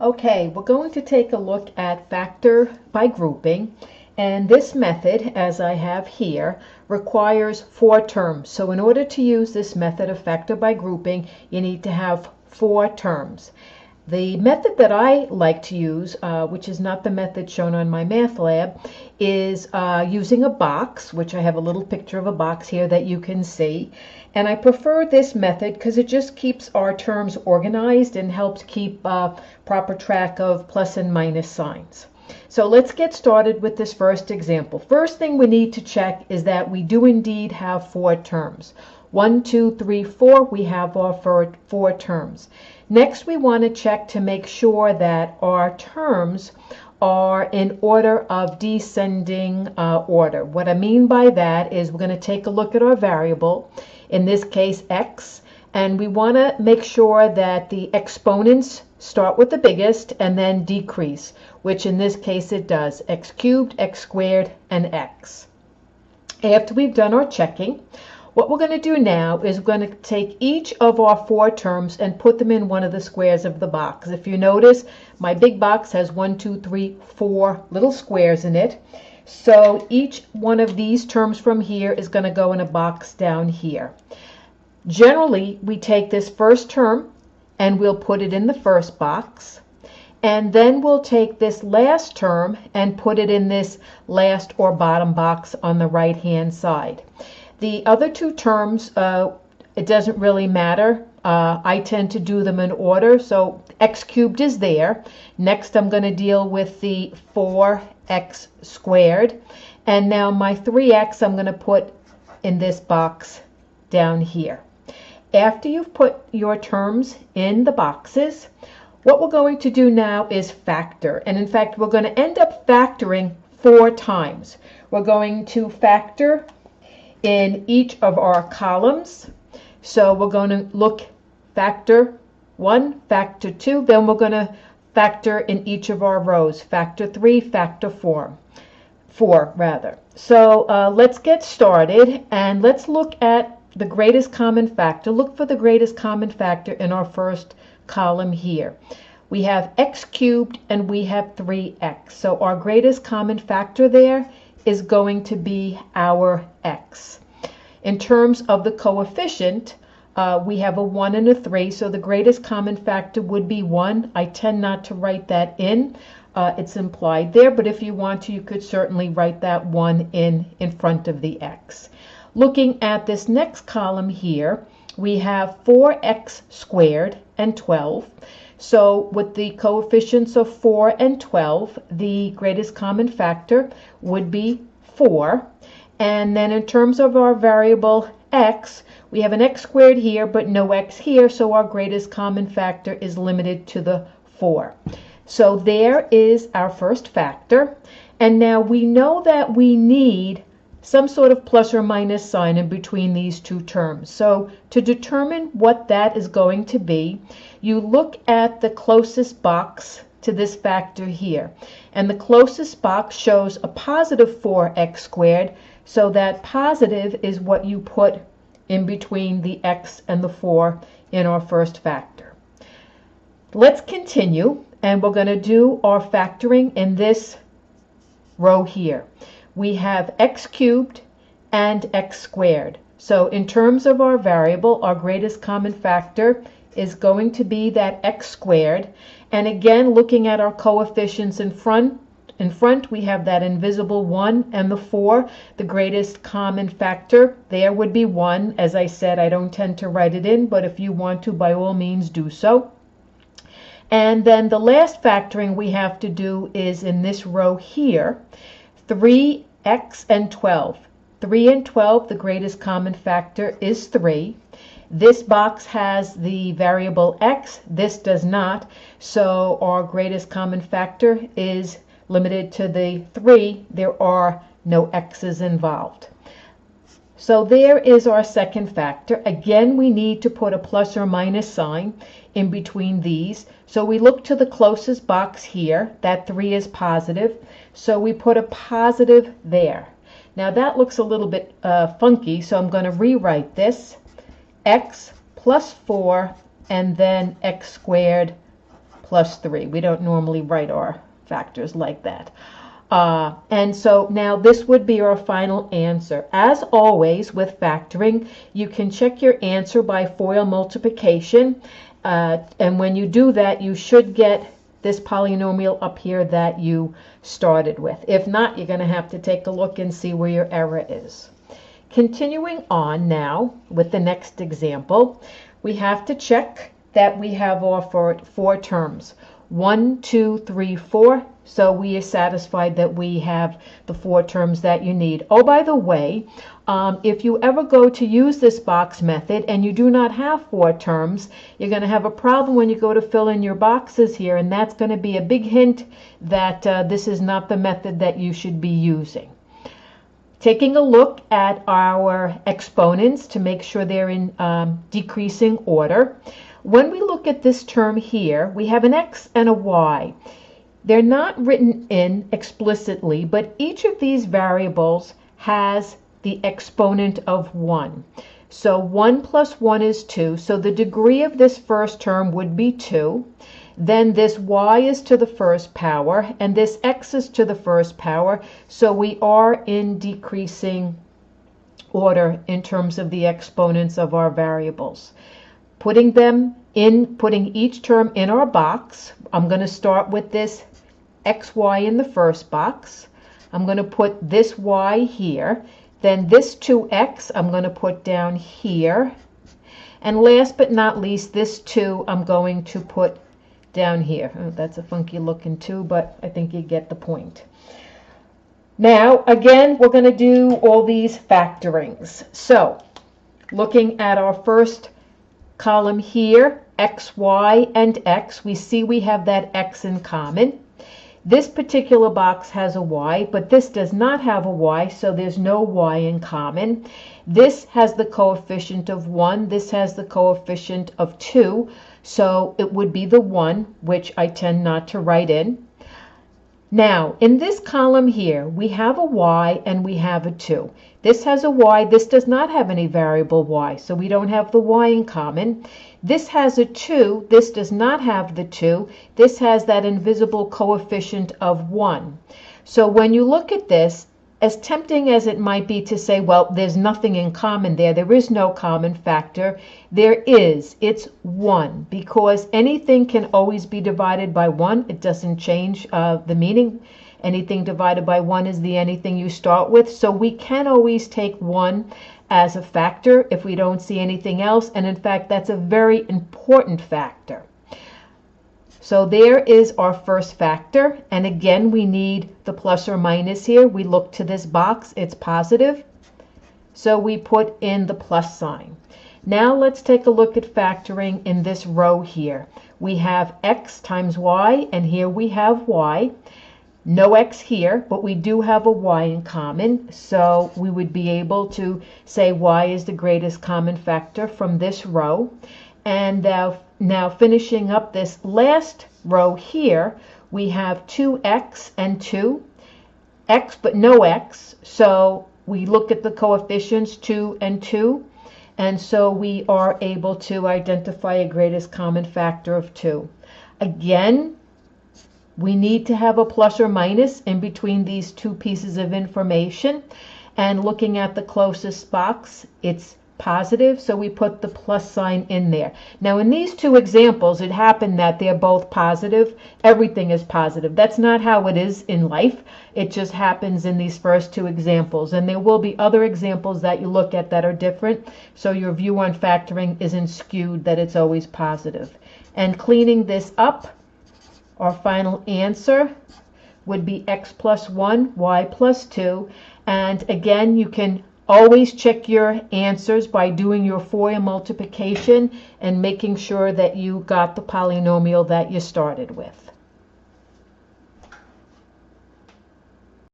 Okay, we're going to take a look at factor by grouping, and this method, as I have here, requires 4 terms. So in order to use this method of factor by grouping, you need to have 4 terms. The method that I like to use, which is not the method shown on my math lab, is using a box, which I have a little picture of a box here that you can see. And I prefer this method because it just keeps our terms organized and helps keep proper track of plus and minus signs. So let's get started with this first example. First thing we need to check is that we do indeed have 4 terms. 1, 2, 3, 4, we have our 4 terms. Next, we want to check to make sure that our terms are in order of descending order. What I mean by that is we're going to take a look at our variable, in this case x, and we want to make sure that the exponents start with the biggest and then decrease, which in this case it does, x cubed, x squared, and x. After we've done our checking, what we're going to do now is we're going to take each of our 4 terms and put them in one of the squares of the box. If you notice, my big box has 1, 2, 3, 4 little squares in it. So each one of these terms from here is going to go in a box down here. Generally, we take this first term and we'll put it in the first box. And then we'll take this last term and put it in this last or bottom box on the right-hand side. The other 2 terms, it doesn't really matter. I tend to do them in order. So x cubed is there. Next, I'm going to deal with the 4x squared. And now my 3x I'm going to put in this box down here. After you've put your terms in the boxes, what we're going to do now is factor. And in fact, we're going to end up factoring 4 times. We're going to factor in each of our columns. So we're going to look factor 1, factor 2, then we're going to factor in each of our rows, factor 3, factor 4 rather. So let's get started and let's look at the greatest common factor. Look for the greatest common factor in our first column here. We have x cubed and we have 3x. So our greatest common factor there is going to be our x. In terms of the coefficient, we have a 1 and a 3, so the greatest common factor would be 1. I tend not to write that in. It's implied there, but if you want to, you could certainly write that 1 in front of the x. Looking at this next column here, we have 4x squared and 12. So with the coefficients of 4 and 12, the greatest common factor would be 4. And then in terms of our variable x, we have an x squared here, but no x here, so our greatest common factor is limited to the 4. So there is our first factor. And now we know that we need some sort of plus or minus sign in between these 2 terms. So to determine what that is going to be, you look at the closest box to this factor here. And the closest box shows a positive 4x squared, so that positive is what you put in between the x and the 4 in our first factor. Let's continue, and we're going to do our factoring in this row here. We have x cubed and x squared. So in terms of our variable, our greatest common factor is going to be that x squared. And again, looking at our coefficients in front, we have that invisible 1 and the 4. The greatest common factor there would be 1. As I said, I don't tend to write it in, but if you want to, by all means, do so. And then the last factoring we have to do is in this row here, 3x and 12. 3 and 12, the greatest common factor is 3. This box has the variable x, this does not, so our greatest common factor is limited to the 3. There are no x's involved. So there is our second factor. Again, we need to put a plus or minus sign in between these. So we look to the closest box here. That 3 is positive, so we put a positive there. Now that looks a little bit funky, so I'm going to rewrite this. X plus 4 and then x squared plus 3. We don't normally write our factors like that. And so now this would be our final answer. As always with factoring, you can check your answer by FOIL multiplication. And when you do that, you should get this polynomial up here that you started with. If not, you're going to have to take a look and see where your error is. Continuing on now with the next example, we have to check that we have our four terms. 1, 2, 3, 4. So we are satisfied that we have the 4 terms that you need. Oh, by the way, if you ever go to use this box method and you do not have 4 terms, you're going to have a problem when you go to fill in your boxes here, and that's going to be a big hint that this is not the method that you should be using. Taking a look at our exponents to make sure they're in decreasing order. When we look at this term here, we have an x and a y. They're not written in explicitly, but each of these variables has the exponent of 1. So 1 plus 1 is 2. So the degree of this first term would be 2. Then this y is to the first power, and this x is to the first power. So we are in decreasing order in terms of the exponents of our variables. Putting each term in our box, I'm going to start with this xy in the first box. I'm going to put this y here. Then this 2x I'm going to put down here. And last but not least, this 2 I'm going to put down here. Oh, that's a funky looking 2, but I think you get the point. Now, again, we're going to do all these factorings. So, looking at our first column here, x, y, and x, we see we have that x in common. This particular box has a y, but this does not have a y, so there's no y in common. This has the coefficient of 1. This has the coefficient of 2, so it would be the 1, which I tend not to write in. Now, in this column here, we have a y and we have a 2. This has a y. This does not have any variable y, so we don't have the y in common. This has a 2. This does not have the 2. This has that invisible coefficient of 1. So when you look at this, as tempting as it might be to say, well, there's nothing in common there, there is no common factor, there is. It's 1, because anything can always be divided by 1. It doesn't change the meaning. Anything divided by 1 is the anything you start with. So we can always take 1 as a factor if we don't see anything else. And in fact, that's a very important factor. So there is our first factor. And again, we need the plus or minus here. We look to this box. It's positive. So we put in the plus sign. Now let's take a look at factoring in this row here. We have x times y, and here we have y. No x here, but we do have a y in common, so we would be able to say y is the greatest common factor from this row. And now finishing up this last row here, we have 2x and 2, x but no x, so we look at the coefficients 2 and 2, and so we are able to identify a greatest common factor of 2. Again, we need to have a plus or minus in between these two pieces of information, and looking at the closest box, it's positive, so we put the plus sign in there. Now in these two examples, it happened that they're both positive. Everything is positive. That's not how it is in life. It just happens in these first two examples, and there will be other examples that you look at that are different, so your view on factoring isn't skewed that it's always positive. And cleaning this up, our final answer would be x plus 1, y plus 2. And again, you can always check your answers by doing your FOIL multiplication and making sure that you got the polynomial that you started with.